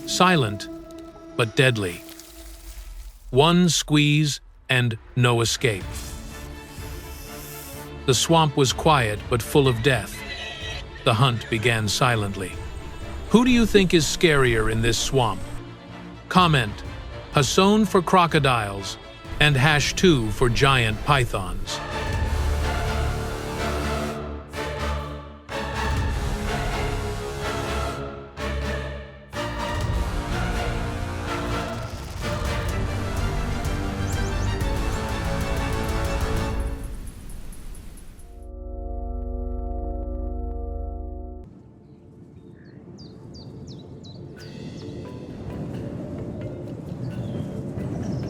silent but deadly. One squeeze and no escape. The swamp was quiet but full of death. The hunt began silently. Who do you think is scarier in this swamp? Comment Hasson for crocodiles and #2 for giant pythons.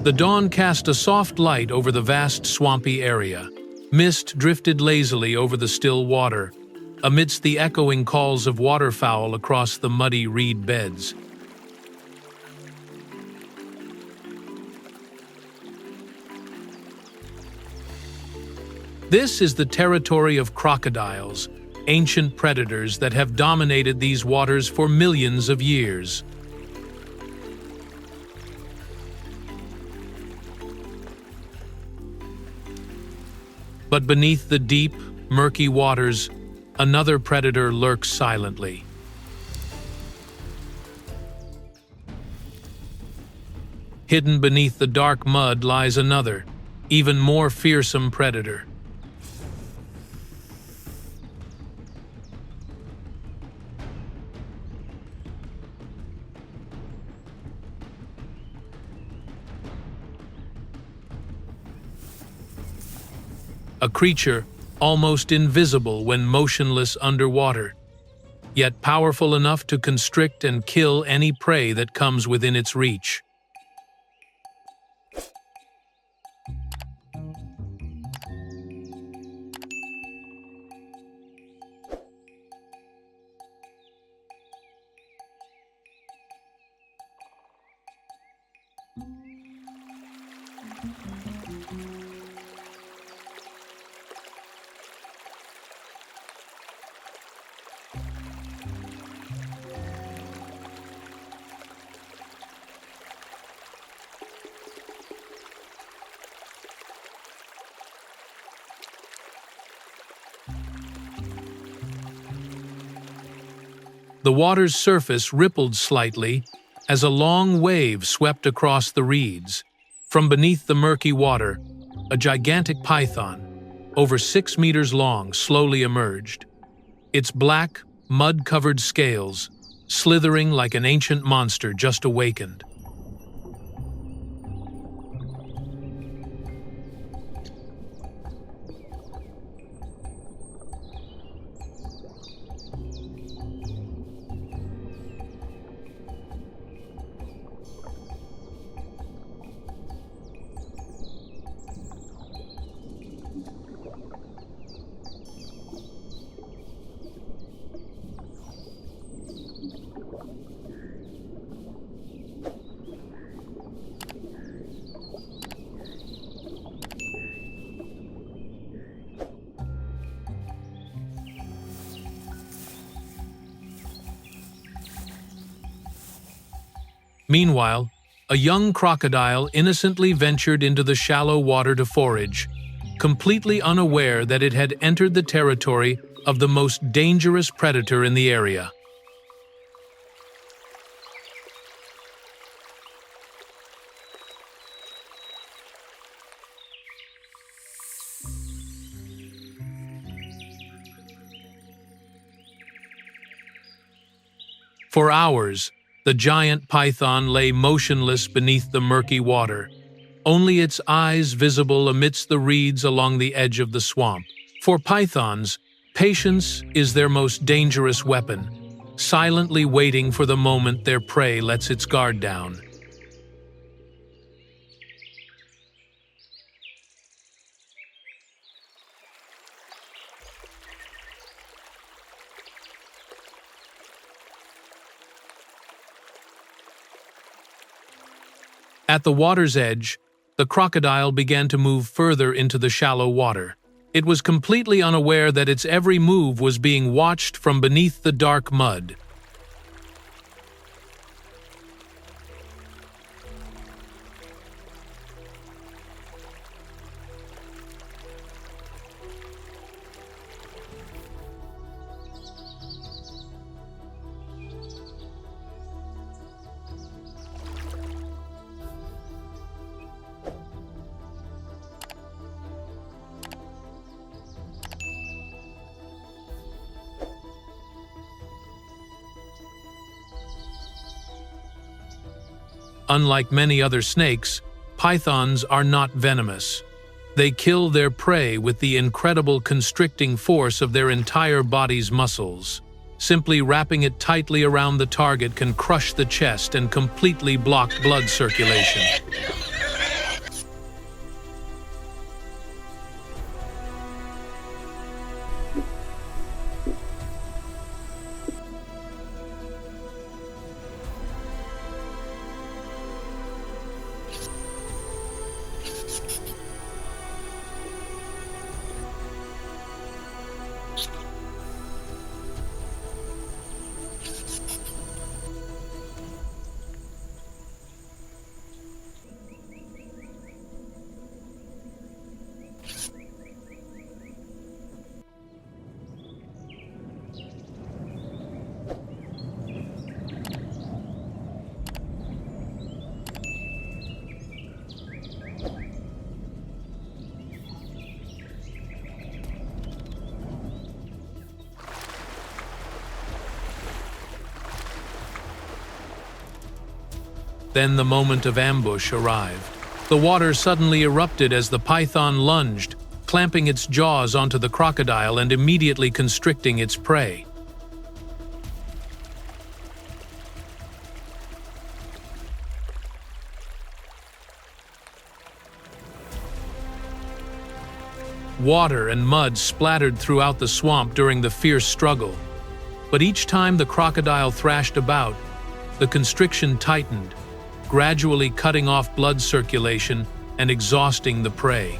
The dawn cast a soft light over the vast swampy area. Mist drifted lazily over the still water, amidst the echoing calls of waterfowl across the muddy reed beds. This is the territory of crocodiles, ancient predators that have dominated these waters for millions of years. But beneath the deep, murky waters, another predator lurks silently. Hidden beneath the dark mud lies another, even more fearsome predator. A creature almost invisible when motionless underwater, yet powerful enough to constrict and kill any prey that comes within its reach. The water's surface rippled slightly as a long wave swept across the reeds. From beneath the murky water, a gigantic python, over 6 meters long, slowly emerged. Its black, mud-covered scales slithering like an ancient monster just awakened. Meanwhile, a young crocodile innocently ventured into the shallow water to forage, completely unaware that it had entered the territory of the most dangerous predator in the area. For hours, the giant python lay motionless beneath the murky water, only its eyes visible amidst the reeds along the edge of the swamp. For pythons, patience is their most dangerous weapon, silently waiting for the moment their prey lets its guard down. At the water's edge, the crocodile began to move further into the shallow water. It was completely unaware that its every move was being watched from beneath the dark mud. Unlike many other snakes, pythons are not venomous. They kill their prey with the incredible constricting force of their entire body's muscles. Simply wrapping it tightly around the target can crush the chest and completely block blood circulation. Then the moment of ambush arrived. The water suddenly erupted as the python lunged, clamping its jaws onto the crocodile and immediately constricting its prey. Water and mud splattered throughout the swamp during the fierce struggle. But each time the crocodile thrashed about, the constriction tightened, gradually cutting off blood circulation and exhausting the prey.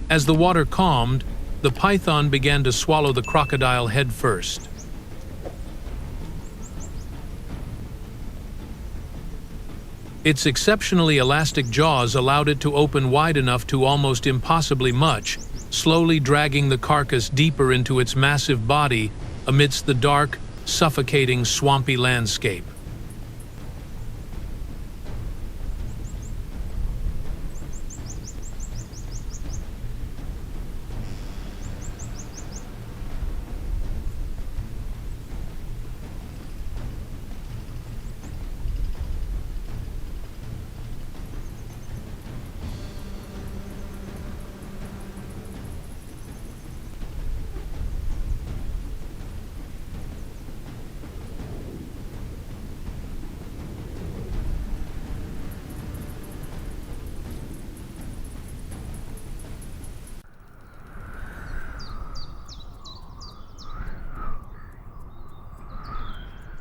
As the water calmed, the python began to swallow the crocodile head first. Its exceptionally elastic jaws allowed it to open wide enough to almost impossibly much, slowly dragging the carcass deeper into its massive body amidst the dark, suffocating, swampy landscape.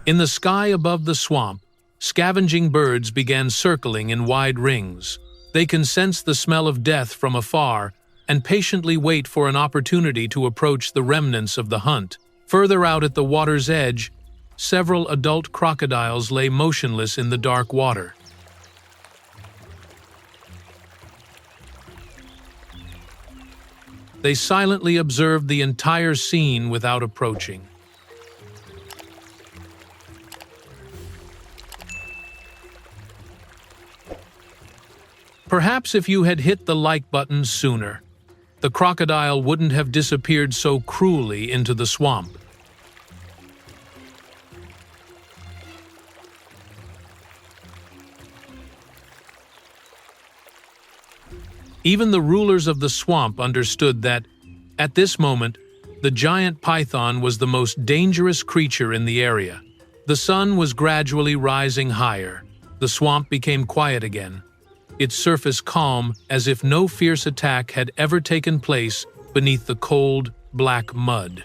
In the sky above the swamp, scavenging birds began circling in wide rings. They can sense the smell of death from afar and patiently wait for an opportunity to approach the remnants of the hunt. Further out at the water's edge, several adult crocodiles lay motionless in the dark water. They silently observed the entire scene without approaching. Perhaps if you had hit the like button sooner, the crocodile wouldn't have disappeared so cruelly into the swamp. Even the rulers of the swamp understood that, at this moment, The giant python was the most dangerous creature in the area. The sun was gradually rising higher. The swamp became quiet again, its surface calm as if no fierce attack had ever taken place beneath the cold, black mud.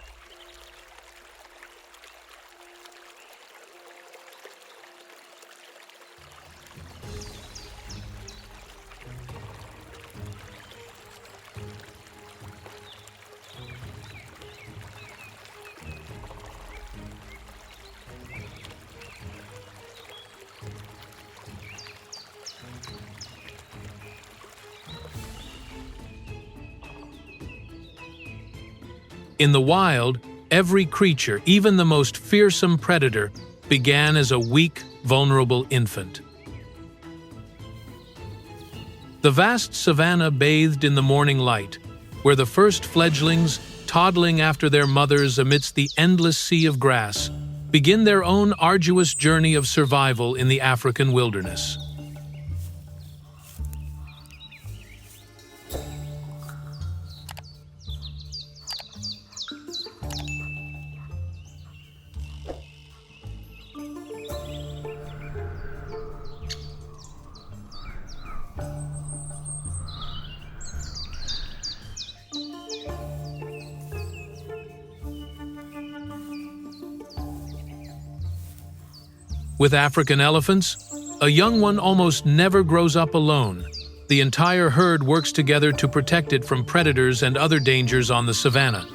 In the wild, every creature, even the most fearsome predator, began as a weak, vulnerable infant. The vast savanna bathed in the morning light, where the first fledglings, toddling after their mothers amidst the endless sea of grass, begin their own arduous journey of survival in the African wilderness. With African elephants, a young one almost never grows up alone. The entire herd works together to protect it from predators and other dangers on the savanna.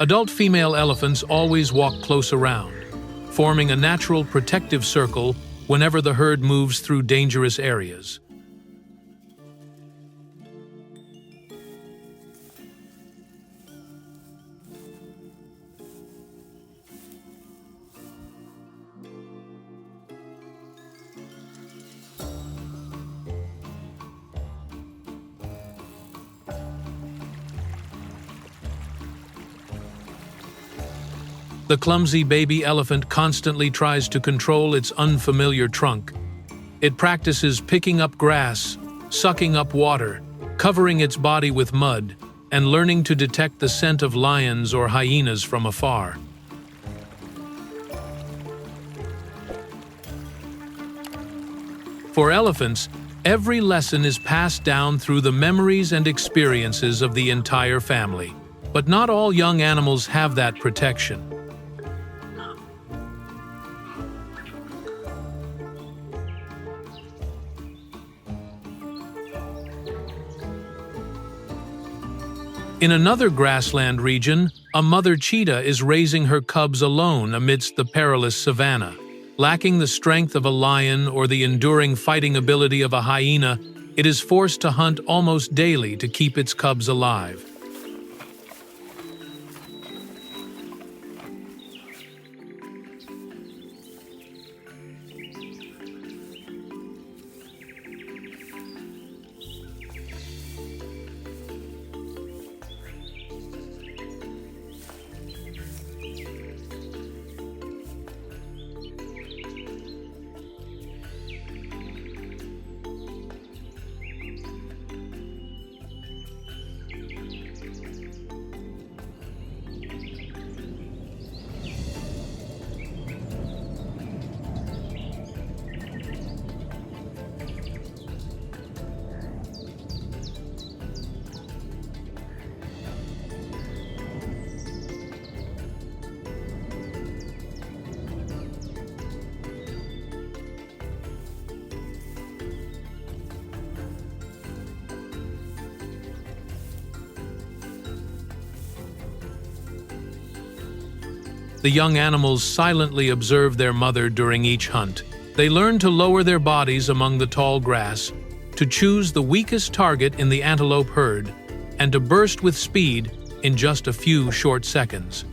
Adult female elephants always walk close around, forming a natural protective circle whenever the herd moves through dangerous areas. The clumsy baby elephant constantly tries to control its unfamiliar trunk. It practices picking up grass, sucking up water, covering its body with mud, and learning to detect the scent of lions or hyenas from afar. For elephants, every lesson is passed down through the memories and experiences of the entire family. But not all young animals have that protection. In another grassland region, a mother cheetah is raising her cubs alone amidst the perilous savanna. Lacking the strength of a lion or the enduring fighting ability of a hyena, it is forced to hunt almost daily to keep its cubs alive. The young animals silently observe their mother during each hunt. They learn to lower their bodies among the tall grass, to choose the weakest target in the antelope herd, and to burst with speed in just a few short seconds.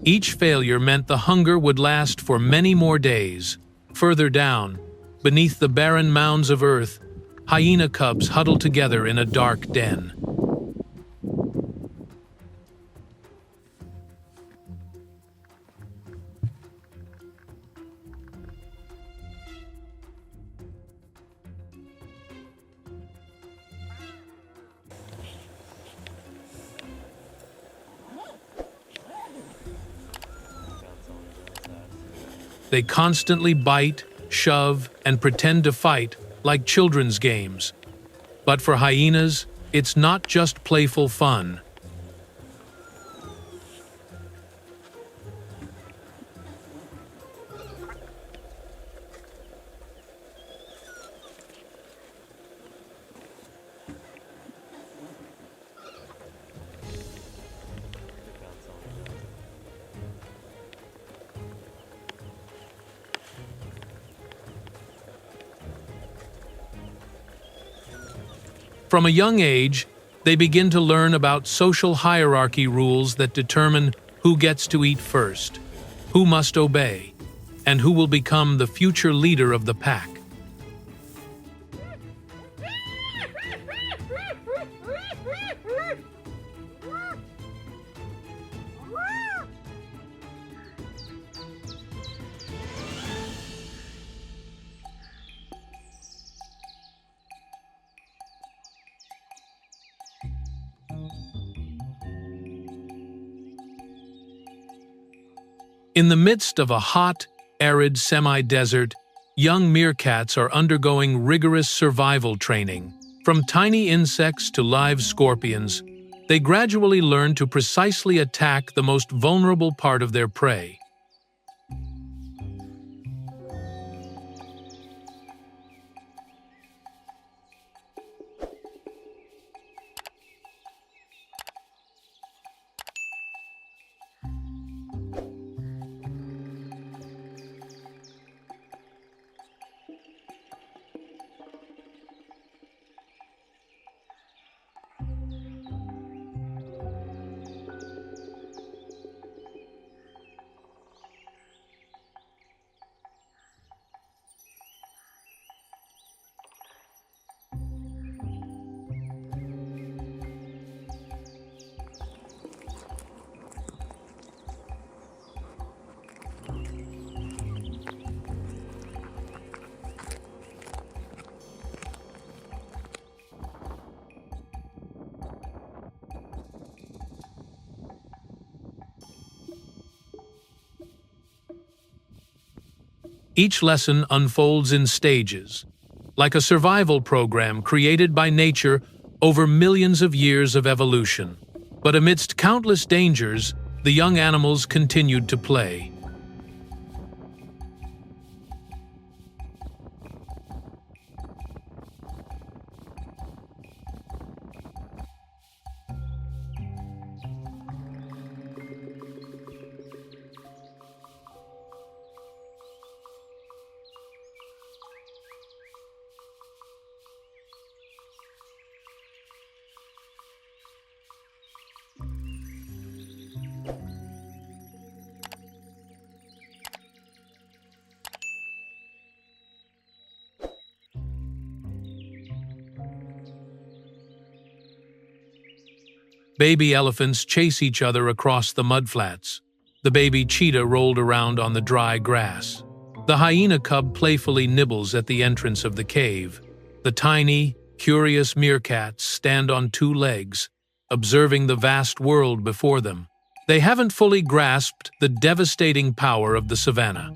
Each failure meant the hunger would last for many more days. Further down, beneath the barren mounds of earth, hyena cubs huddled together in a dark den. They constantly bite, shove, and pretend to fight like children's games. But for hyenas, it's not just playful fun. From a young age, they begin to learn about social hierarchy rules that determine who gets to eat first, who must obey, and who will become the future leader of the pack. In the midst of a hot, arid semi-desert, young meerkats are undergoing rigorous survival training. From tiny insects to live scorpions, they gradually learn to precisely attack the most vulnerable part of their prey. Each lesson unfolds in stages, like a survival program created by nature over millions of years of evolution. But amidst countless dangers, the young animals continued to play. Baby elephants chase each other across the mudflats. The baby cheetah rolled around on the dry grass. The hyena cub playfully nibbles at the entrance of the cave. The tiny, curious meerkats stand on two legs, observing the vast world before them. They haven't fully grasped the devastating power of the savanna.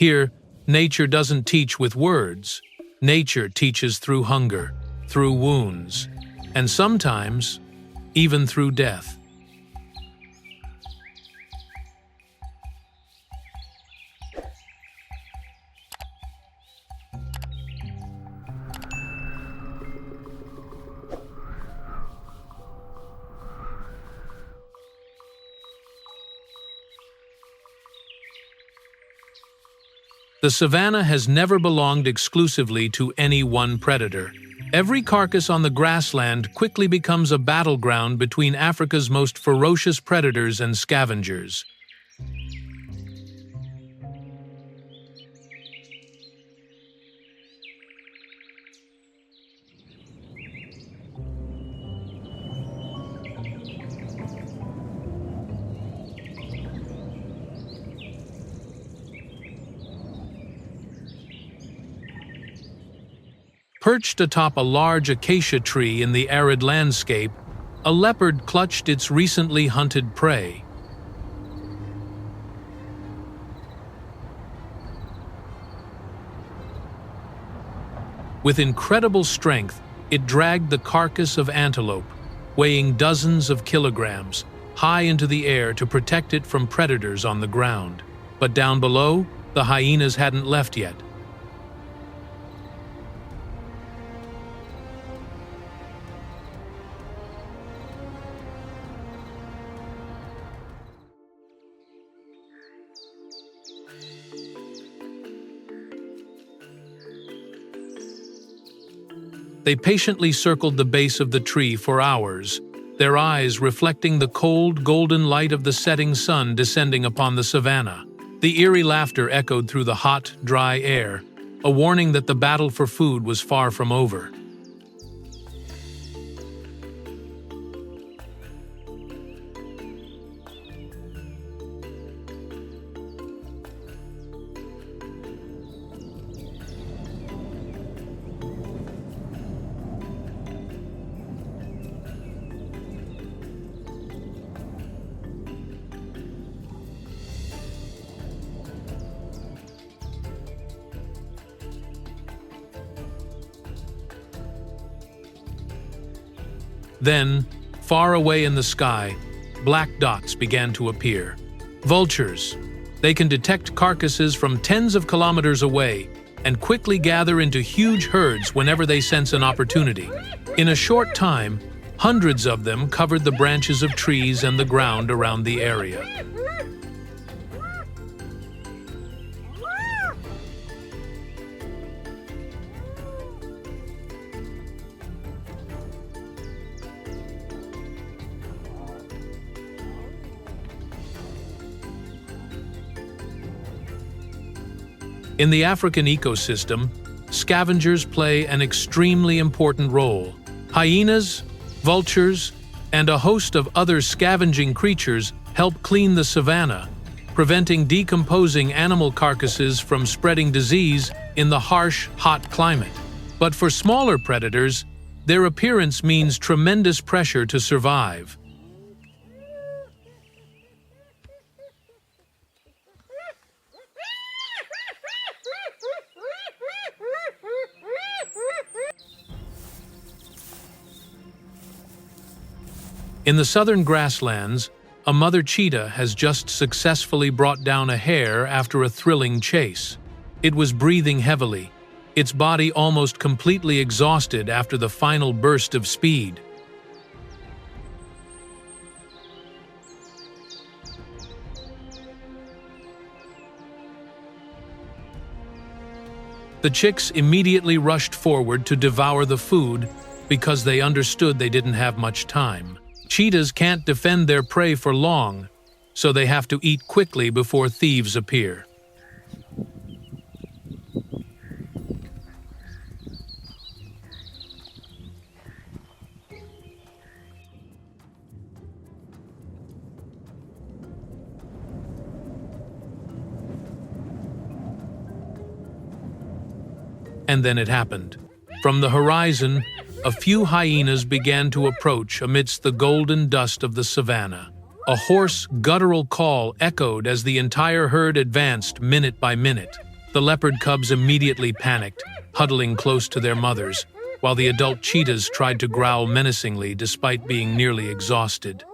Here, nature doesn't teach with words. Nature teaches through hunger, through wounds, and sometimes even through death. The savanna has never belonged exclusively to any one predator. Every carcass on the grassland quickly becomes a battleground between Africa's most ferocious predators and scavengers. Perched atop a large acacia tree in the arid landscape, a leopard clutched its recently hunted prey. With incredible strength, it dragged the carcass of antelope, weighing dozens of kilograms, high into the air to protect it from predators on the ground. But down below, the hyenas hadn't left yet. They patiently circled the base of the tree for hours, their eyes reflecting the cold, golden light of the setting sun descending upon the savanna. The eerie laughter echoed through the hot, dry air, a warning that the battle for food was far from over. Then, far away in the sky, black dots began to appear. Vultures. They can detect carcasses from tens of kilometers away and quickly gather into huge herds whenever they sense an opportunity. In a short time, hundreds of them covered the branches of trees and the ground around the area. In the African ecosystem, scavengers play an extremely important role. Hyenas, vultures, and a host of other scavenging creatures help clean the savanna, preventing decomposing animal carcasses from spreading disease in the harsh, hot climate. But for smaller predators, their appearance means tremendous pressure to survive. In the southern grasslands, a mother cheetah has just successfully brought down a hare after a thrilling chase. It was breathing heavily, its body almost completely exhausted after the final burst of speed. The chicks immediately rushed forward to devour the food because they understood they didn't have much time. Cheetahs can't defend their prey for long, so they have to eat quickly before thieves appear. And then it happened. From the horizon, a few hyenas began to approach amidst the golden dust of the savanna. A hoarse, guttural call echoed as the entire herd advanced minute by minute. The leopard cubs immediately panicked, huddling close to their mothers, while the adult cheetahs tried to growl menacingly despite being nearly exhausted.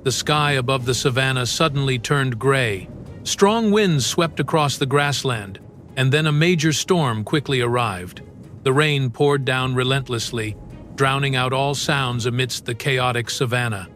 The sky above the savanna suddenly turned gray. Strong winds swept across the grassland, and then a major storm quickly arrived. The rain poured down relentlessly, drowning out all sounds amidst the chaotic savanna.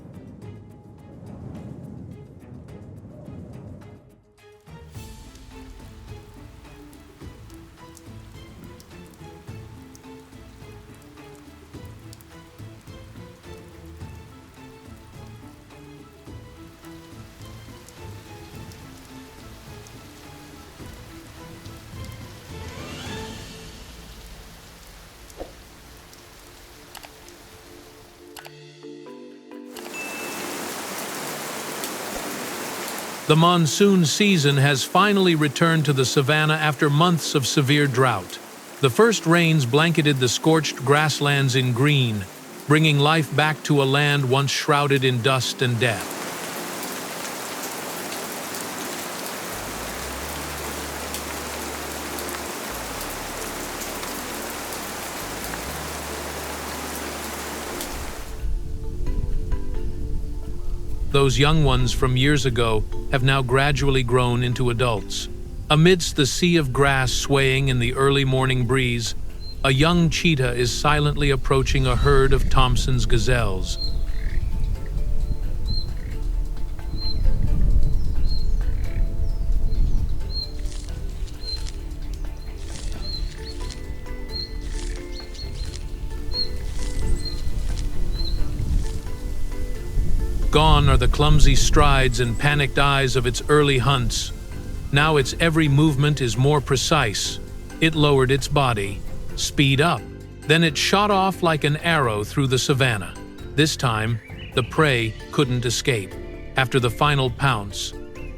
The monsoon season has finally returned to the savanna after months of severe drought. The first rains blanketed the scorched grasslands in green, bringing life back to a land once shrouded in dust and death. Those young ones from years ago have now gradually grown into adults. Amidst the sea of grass swaying in the early morning breeze, a young cheetah is silently approaching a herd of Thompson's gazelles. Gone are the clumsy strides and panicked eyes of its early hunts. Now its every movement is more precise. It lowered its body. Speed up. Then it shot off like an arrow through the savanna. This time, the prey couldn't escape. After the final pounce,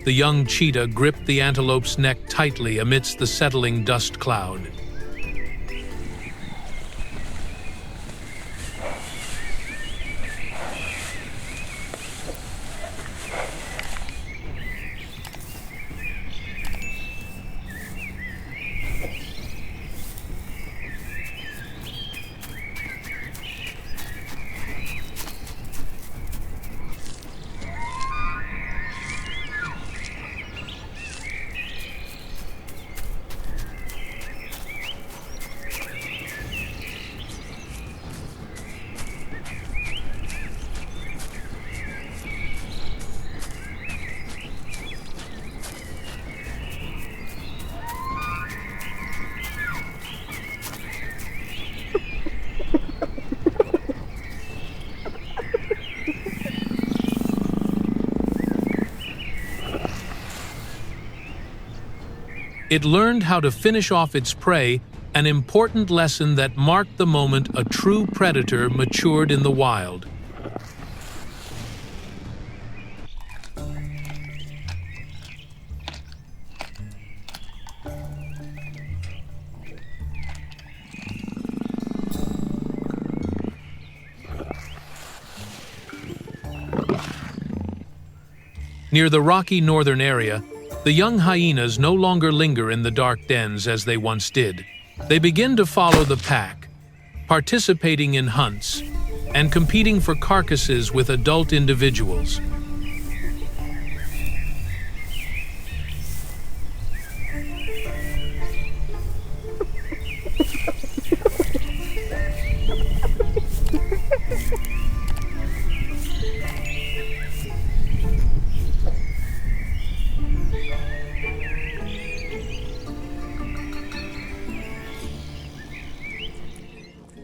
the young cheetah gripped the antelope's neck tightly amidst the settling dust cloud. It learned how to finish off its prey, an important lesson that marked the moment a true predator matured in the wild. Near the rocky northern area, the young hyenas no longer linger in the dark dens as they once did. They begin to follow the pack, participating in hunts, and competing for carcasses with adult individuals.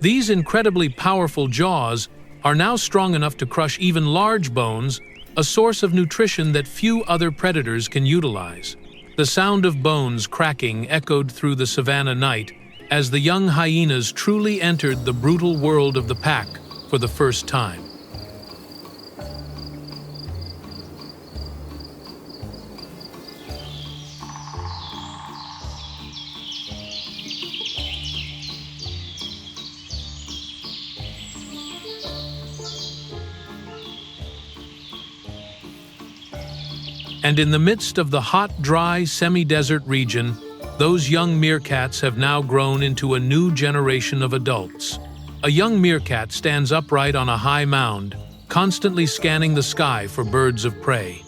These incredibly powerful jaws are now strong enough to crush even large bones, a source of nutrition that few other predators can utilize. The sound of bones cracking echoed through the savanna night, as the young hyenas truly entered the brutal world of the pack for the first time. And in the midst of the hot, dry, semi-desert region, those young meerkats have now grown into a new generation of adults. A young meerkat stands upright on a high mound, constantly scanning the sky for birds of prey.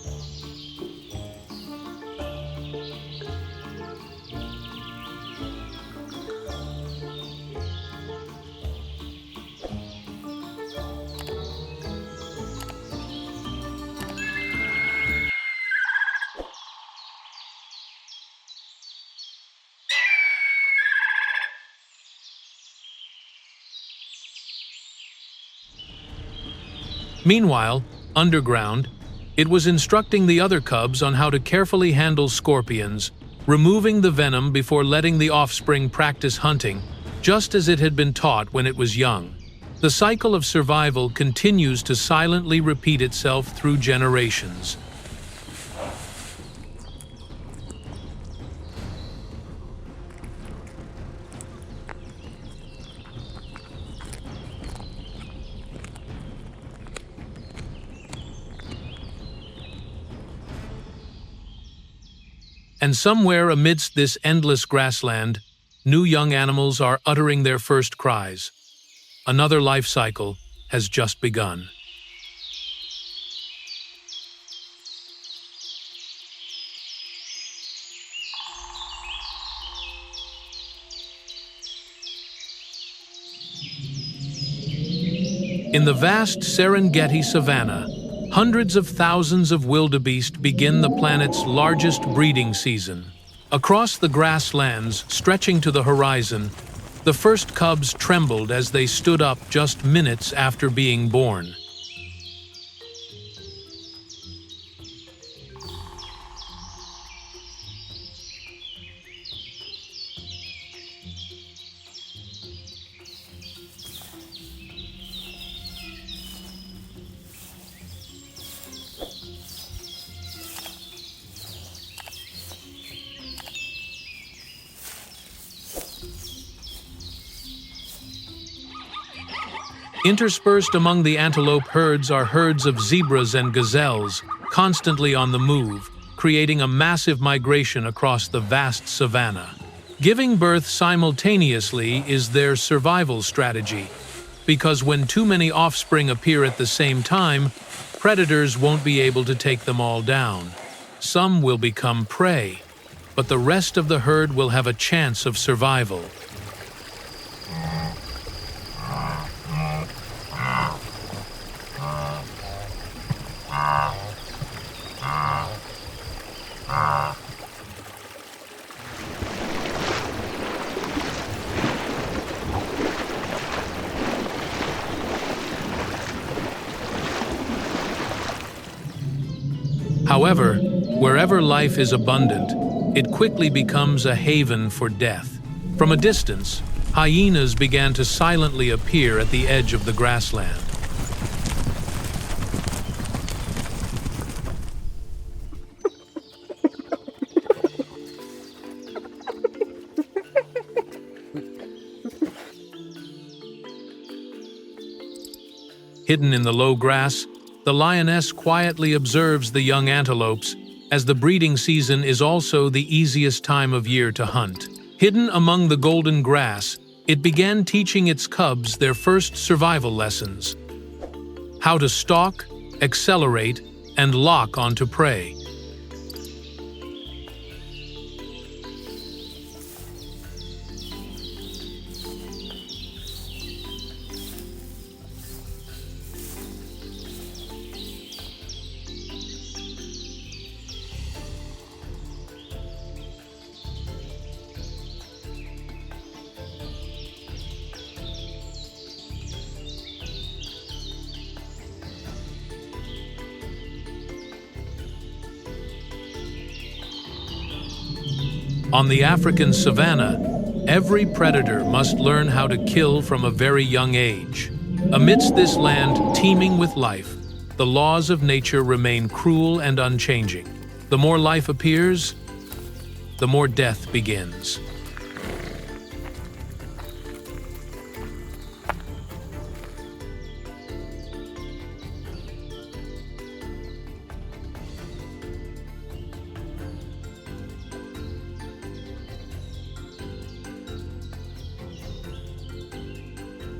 Meanwhile, underground, it was instructing the other cubs on how to carefully handle scorpions, removing the venom before letting the offspring practice hunting, just as it had been taught when it was young. The cycle of survival continues to silently repeat itself through generations. And somewhere amidst this endless grassland, new young animals are uttering their first cries. Another life cycle has just begun. In the vast Serengeti savanna, hundreds of thousands of wildebeest begin the planet's largest breeding season. Across the grasslands stretching to the horizon, the first cubs trembled as they stood up just minutes after being born. Interspersed among the antelope herds are herds of zebras and gazelles, constantly on the move, creating a massive migration across the vast savanna. Giving birth simultaneously is their survival strategy, because when too many offspring appear at the same time, predators won't be able to take them all down. Some will become prey, but the rest of the herd will have a chance of survival. However, wherever life is abundant, it quickly becomes a haven for death. From a distance, hyenas began to silently appear at the edge of the grassland. Hidden in the low grass, the lioness quietly observes the young antelopes, as the breeding season is also the easiest time of year to hunt. Hidden among the golden grass, it began teaching its cubs their first survival lessons: how to stalk, accelerate, and lock onto prey. On the African savanna, Every predator must learn how to kill from a very young age. Amidst this land teeming with life, the laws of nature remain cruel and unchanging. The more life appears, the more death begins.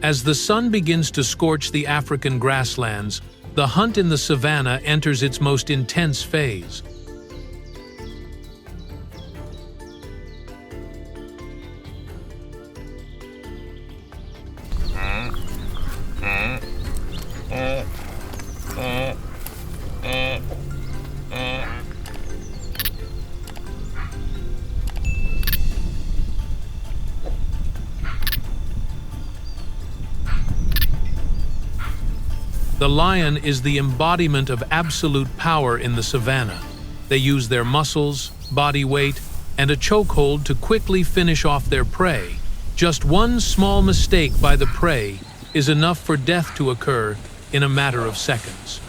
As the sun begins to scorch the African grasslands, the hunt in the savanna enters its most intense phase. The lion is the embodiment of absolute power in the savanna. They use their muscles, body weight, and a chokehold to quickly finish off their prey. Just one small mistake by the prey is enough for death to occur in a matter of seconds.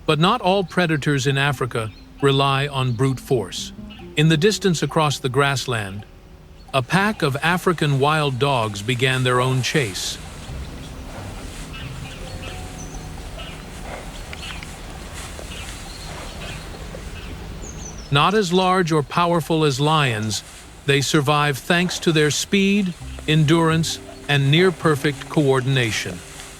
But not all predators in Africa rely on brute force. In the distance across the grassland, a pack of African wild dogs began their own chase. Not as large or powerful as lions, they survive thanks to their speed, endurance, and near-perfect coordination.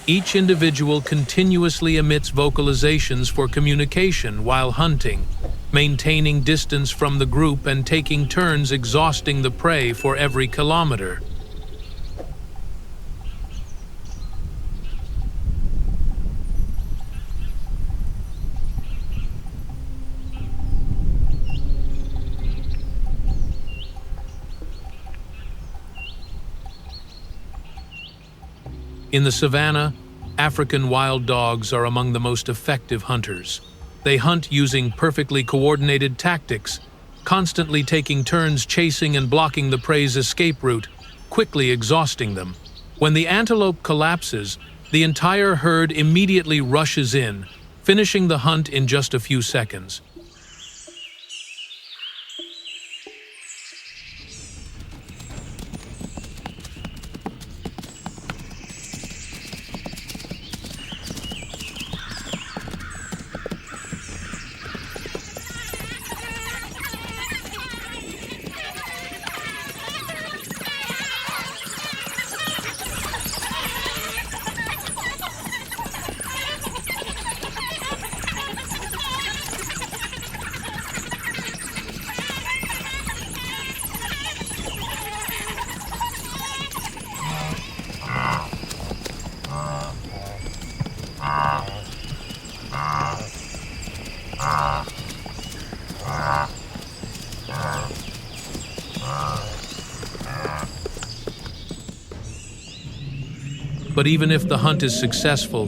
Each individual continuously emits vocalizations for communication while hunting, maintaining distance from the group and taking turns exhausting the prey for every kilometer. In the savanna, African wild dogs are among the most effective hunters. They hunt using perfectly coordinated tactics, constantly taking turns chasing and blocking the prey's escape route, quickly exhausting them. When the antelope collapses, the entire herd immediately rushes in, finishing the hunt in just a few seconds. But even if the hunt is successful,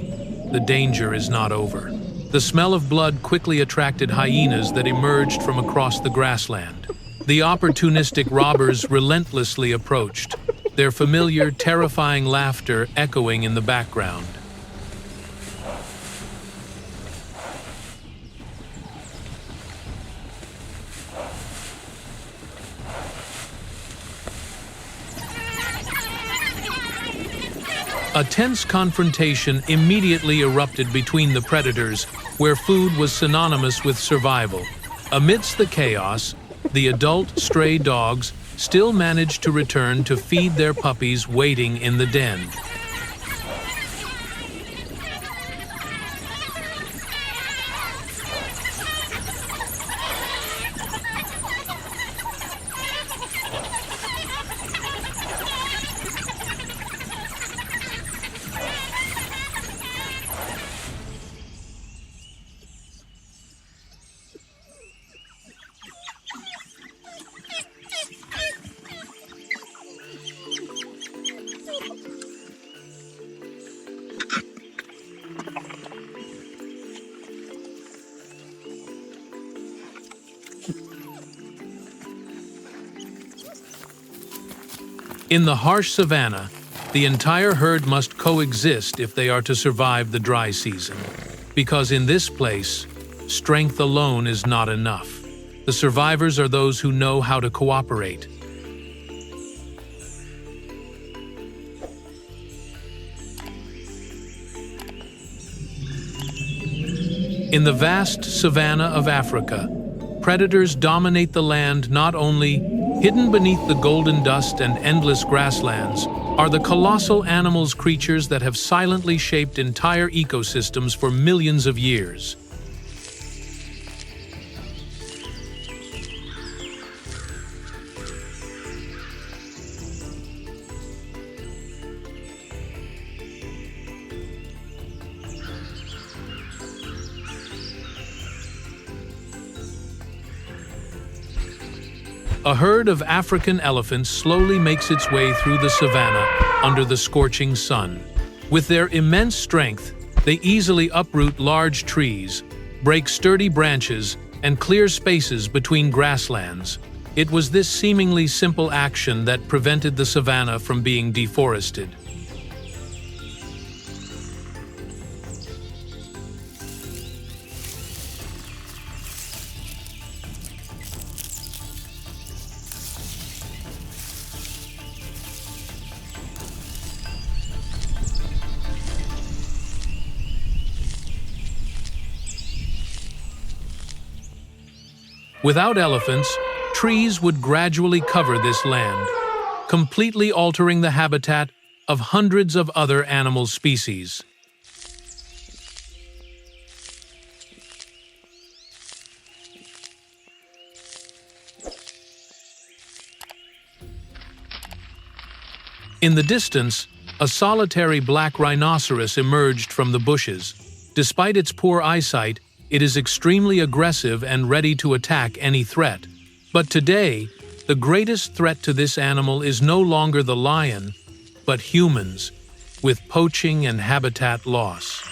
the danger is not over. The smell of blood quickly attracted hyenas that emerged from across the grassland. The opportunistic robbers relentlessly approached, their familiar, terrifying laughter echoing in the background. A tense confrontation immediately erupted between the predators, where food was synonymous with survival. Amidst the chaos, the adult stray dogs still managed to return to feed their puppies waiting in the den. In the harsh savanna, the entire herd must coexist if they are to survive the dry season. Because in this place, strength alone is not enough. The survivors are those who know how to cooperate. In the vast savanna of Africa, predators dominate the land. Not only hidden beneath the golden dust and endless grasslands are the colossal creatures that have silently shaped entire ecosystems for millions of years. A herd of African elephants slowly makes its way through the savanna under the scorching sun. With their immense strength, they easily uproot large trees, break sturdy branches, and clear spaces between grasslands. It was this seemingly simple action that prevented the savanna from being deforested. Without elephants, trees would gradually cover this land, completely altering the habitat of hundreds of other animal species. In the distance, a solitary black rhinoceros emerged from the bushes. Despite its poor eyesight, it is extremely aggressive and ready to attack any threat. But today, the greatest threat to this animal is no longer the lion, but humans, with poaching and habitat loss.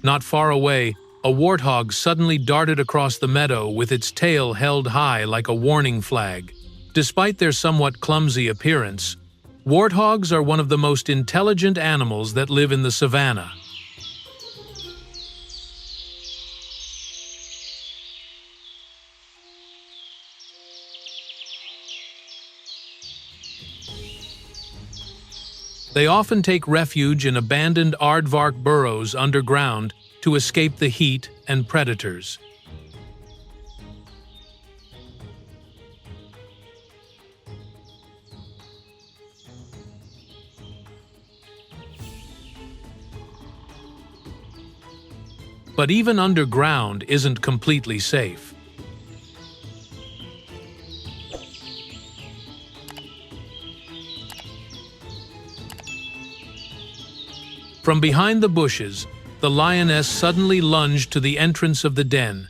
Not far away, a warthog suddenly darted across the meadow with its tail held high like a warning flag. Despite their somewhat clumsy appearance, warthogs are one of the most intelligent animals that live in the savanna. They often take refuge in abandoned aardvark burrows underground to escape the heat and predators. But even underground isn't completely safe. From behind the bushes, the lioness suddenly lunged to the entrance of the den,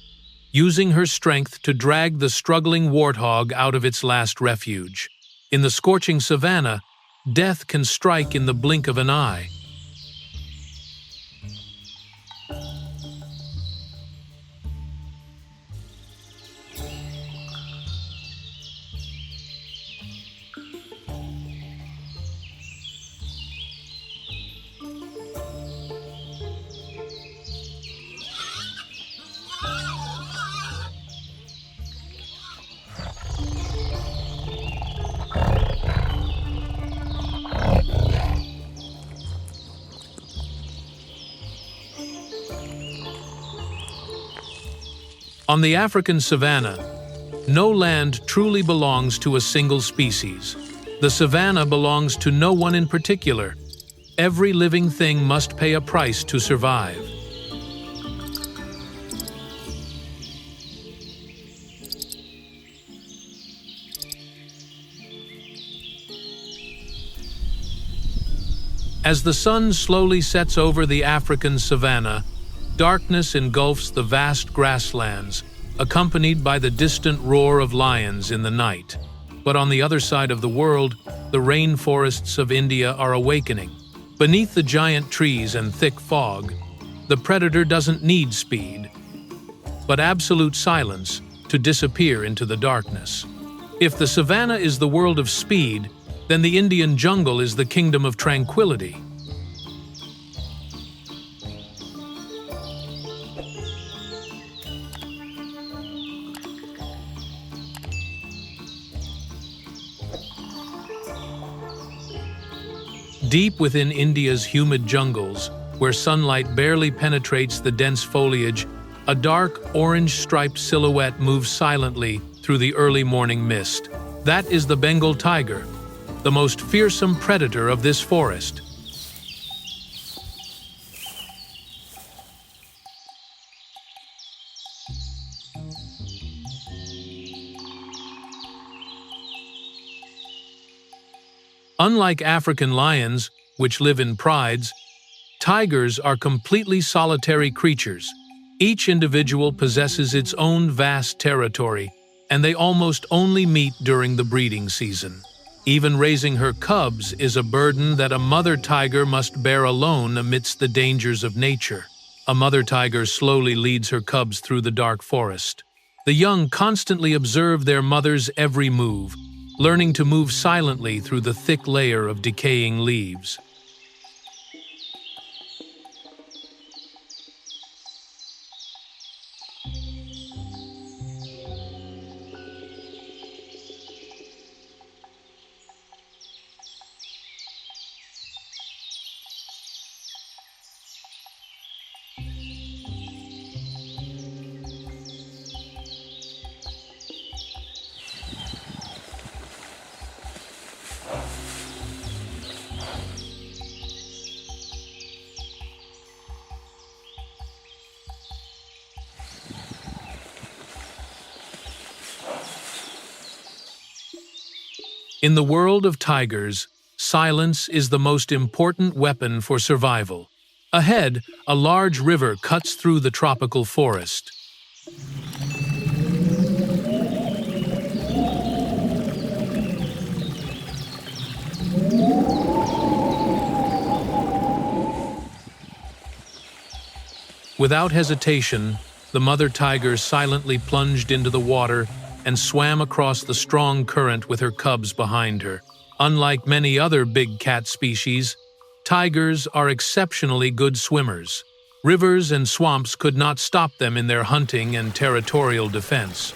using her strength to drag the struggling warthog out of its last refuge. In the scorching savanna, death can strike in the blink of an eye. On the African savanna, no land truly belongs to a single species. The savanna belongs to no one in particular. Every living thing must pay a price to survive. As the sun slowly sets over the African savanna, darkness engulfs the vast grasslands, accompanied by the distant roar of lions in the night. But on the other side of the world, the rainforests of India are awakening. Beneath the giant trees and thick fog, the predator doesn't need speed, but absolute silence to disappear into the darkness. If the savanna is the world of speed, then the Indian jungle is the kingdom of tranquility. Deep within India's humid jungles, where sunlight barely penetrates the dense foliage, a dark orange-striped silhouette moves silently through the early morning mist. That is the Bengal tiger, the most fearsome predator of this forest. Unlike African lions, which live in prides, tigers are completely solitary creatures. Each individual possesses its own vast territory, and they almost only meet during the breeding season. Even raising her cubs is a burden that a mother tiger must bear alone amidst the dangers of nature. A mother tiger slowly leads her cubs through the dark forest. The young constantly observe their mother's every move, learning to move silently through the thick layer of decaying leaves. In the world of tigers, silence is the most important weapon for survival. Ahead, a large river cuts through the tropical forest. Without hesitation, the mother tiger silently plunged into the water and swam across the strong current with her cubs behind her. Unlike many other big cat species, tigers are exceptionally good swimmers. Rivers and swamps could not stop them in their hunting and territorial defense.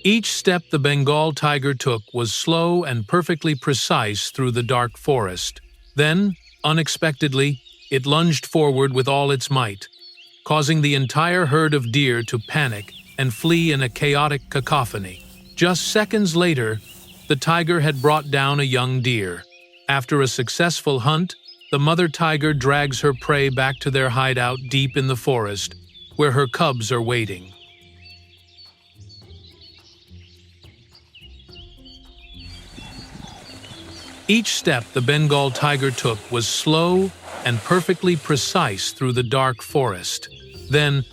Each step the Bengal tiger took was slow and perfectly precise through the dark forest. Then, unexpectedly, it lunged forward with all its might, causing the entire herd of deer to panic and flee in a chaotic cacophony. Just seconds later, the tiger had brought down a young deer. After a successful hunt, the mother tiger drags her prey back to their hideout deep in the forest, where her cubs are waiting. Each step the Bengal tiger took was slow and perfectly precise through the dark forest. Then,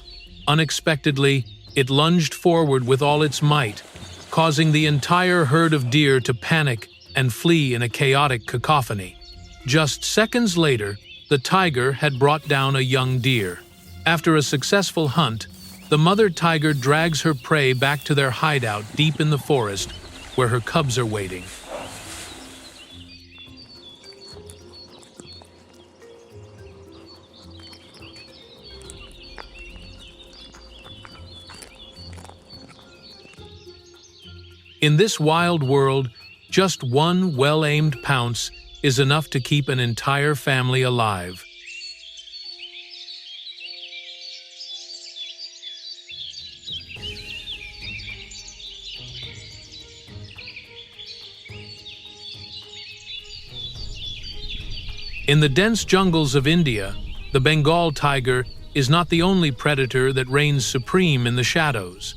unexpectedly, it lunged forward with all its might, causing the entire herd of deer to panic and flee in a chaotic cacophony. Just seconds later, the tiger had brought down a young deer. After a successful hunt, the mother tiger drags her prey back to their hideout deep in the forest, where her cubs are waiting. In this wild world, just one well-aimed pounce is enough to keep an entire family alive. In the dense jungles of India, the Bengal tiger is not the only predator that reigns supreme in the shadows.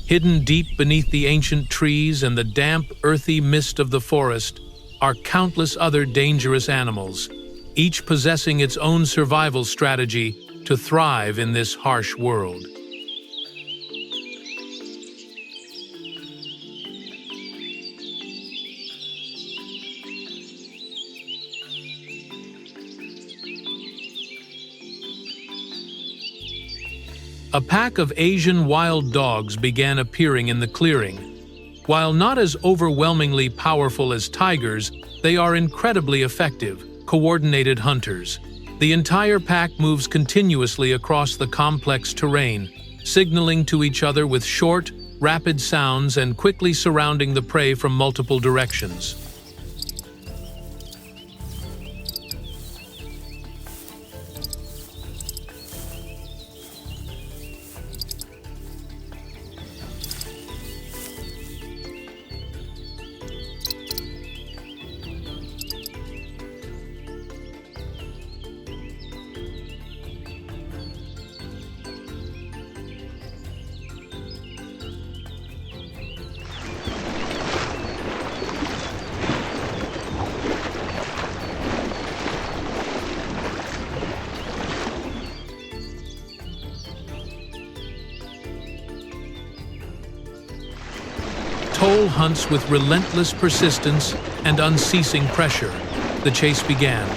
Hidden deep beneath the ancient trees and the damp, earthy mist of the forest are countless other dangerous animals, each possessing its own survival strategy to thrive in this harsh world. A pack of Asian wild dogs began appearing in the clearing. While not as overwhelmingly powerful as tigers, they are incredibly effective, coordinated hunters. The entire pack moves continuously across the complex terrain, signaling to each other with short, rapid sounds and quickly surrounding the prey from multiple directions. Toll hunts with relentless persistence and unceasing pressure. The chase began,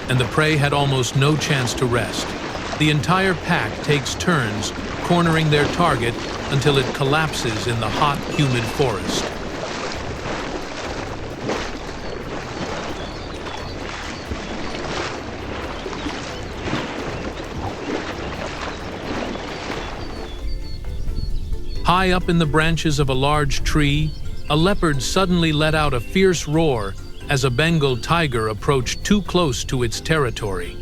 and the prey had almost no chance to rest. The entire pack takes turns, cornering their target until it collapses in the hot, humid forest. High up in the branches of a large tree, a leopard suddenly let out a fierce roar as a Bengal tiger approached too close to its territory.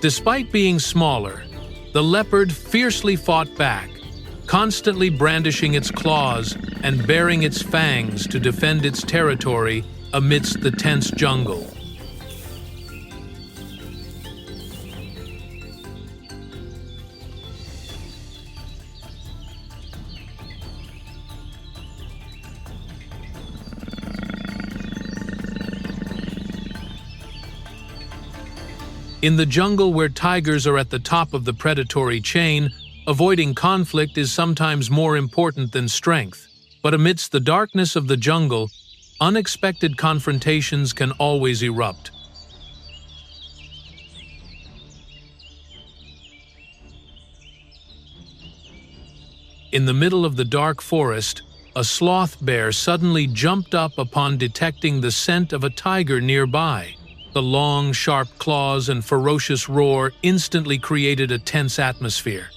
Despite being smaller, the leopard fiercely fought back, constantly brandishing its claws and baring its fangs to defend its territory amidst the tense jungle. In the jungle where tigers are at the top of the predatory chain, avoiding conflict is sometimes more important than strength. But amidst the darkness of the jungle, unexpected confrontations can always erupt. In the middle of the dark forest, a sloth bear suddenly jumped up upon detecting the scent of a tiger nearby. The long, sharp claws and ferocious roar instantly created a tense atmosphere.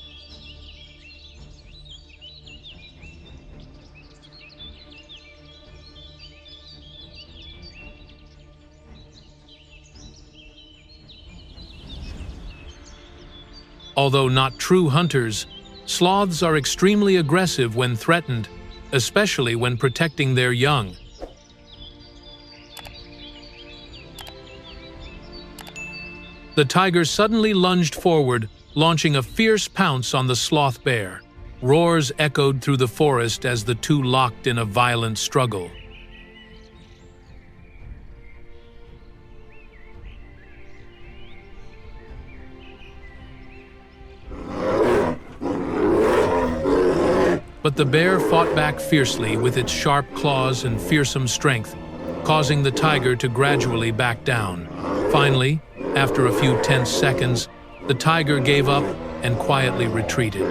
Although not true hunters, sloths are extremely aggressive when threatened, especially when protecting their young. The tiger suddenly lunged forward, launching a fierce pounce on the sloth bear. Roars echoed through the forest as the two locked in a violent struggle. But the bear fought back fiercely with its sharp claws and fearsome strength, causing the tiger to gradually back down. Finally, after a few tense seconds, the tiger gave up and quietly retreated.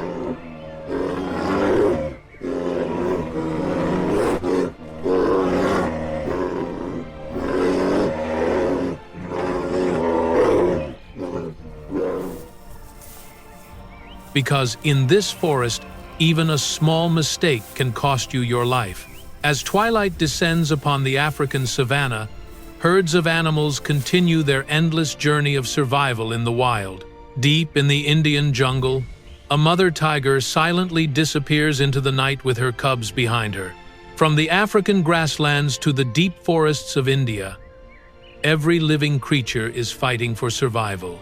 because in this forest, even a small mistake can cost you your life. As twilight descends upon the African savanna, herds of animals continue their endless journey of survival in the wild. Deep in the Indian jungle, a mother tiger silently disappears into the night with her cubs behind her. From the African grasslands to the deep forests of India, every living creature is fighting for survival.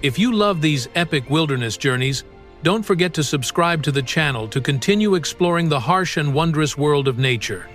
If you love these epic wilderness journeys, don't forget to subscribe to the channel to continue exploring the harsh and wondrous world of nature.